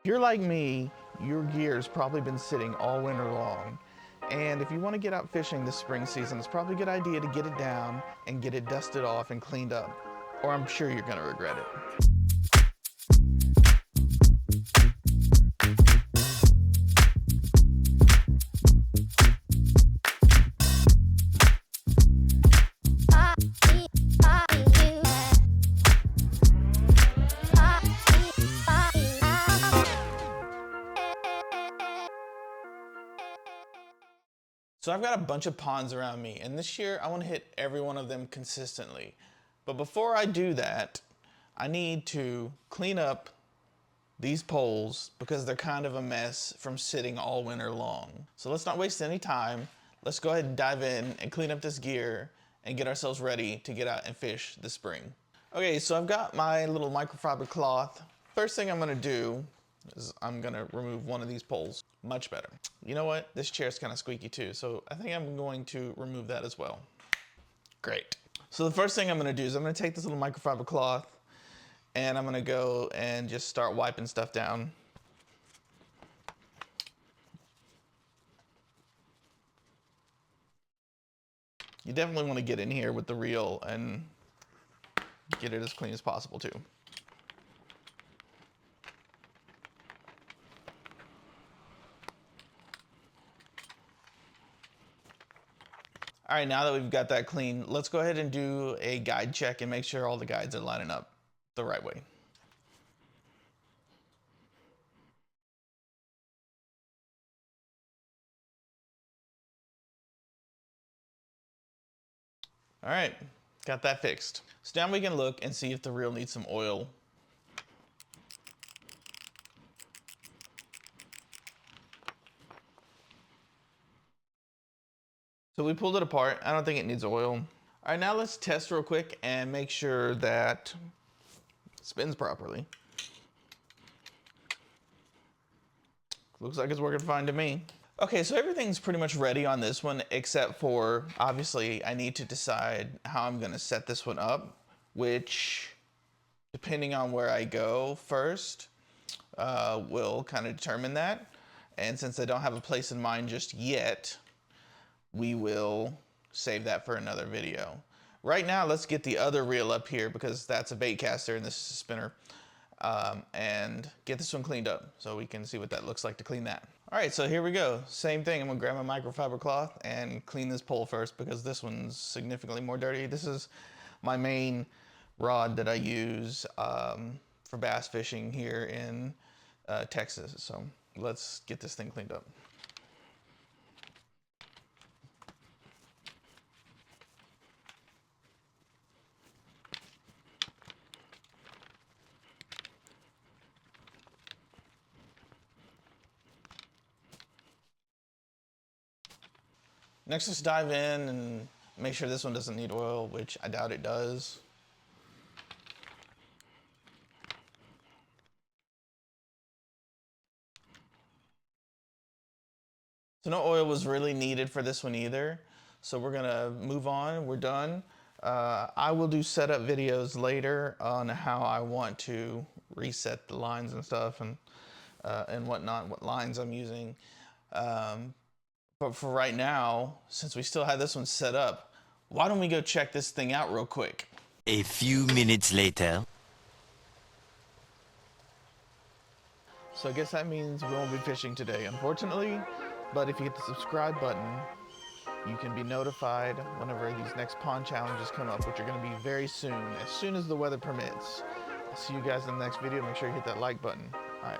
If you're like me, your gear's probably been sitting all winter long. And if you want to get out fishing this spring season, it's probably a good idea to get it down and get it dusted off and cleaned up, or I'm sure you're going to regret it. So I've got a bunch of ponds around me, and this year I want to hit every one of them consistently. But before I do that, I need to clean up these poles because they're kind of a mess from sitting all winter long. So let's not waste any time. Let's go ahead and dive in and clean up this gear and get ourselves ready to get out and fish this spring. Okay, so I've got my little microfiber cloth. First thing I'm gonna do is I'm gonna remove one of these poles. Much better. You know what? This chair's kind of squeaky too, so I think I'm going to remove that as well. Great. So the first thing I'm gonna do is I'm gonna take this little microfiber cloth and I'm gonna go and just start wiping stuff down. You definitely want to get in here with the reel and get it as clean as possible too. All right, now that we've got that clean, let's go ahead and do a guide check and make sure all the guides are lining up the right way. All right, got that fixed. So now we can look and see if the reel needs some oil. So we pulled it apart. I don't think it needs oil. All right, now let's test real quick and make sure that it spins properly. Looks like it's working fine to me. Okay, so everything's pretty much ready on this one, except for, obviously, I need to decide how I'm gonna set this one up, which, depending on where I go first, will kind of determine that. And since I don't have a place in mind just yet, we will save that for another video. Right now, let's get the other reel up here because that's a bait caster and this is a spinner. And get this one cleaned up so we can see what that looks like to clean that. All right, so here we go. Same thing, I'm gonna grab my microfiber cloth and clean this pole first because this one's significantly more dirty. This is my main rod that I use for bass fishing here in Texas. So let's get this thing cleaned up. Next, let's dive in and make sure this one doesn't need oil, which I doubt it does. So no oil was really needed for this one either. So we're gonna move on, we're done. I will do setup videos later on how I want to reset the lines and stuff and whatnot, what lines I'm using. But for right now, since we still have this one set up, why don't we go check this thing out real quick? A few minutes later. So I guess that means we won't be fishing today, unfortunately. But if you hit the subscribe button, you can be notified whenever these next pond challenges come up, which are going to be very soon as the weather permits. I'll see you guys in the next video. Make sure you hit that like button. All right.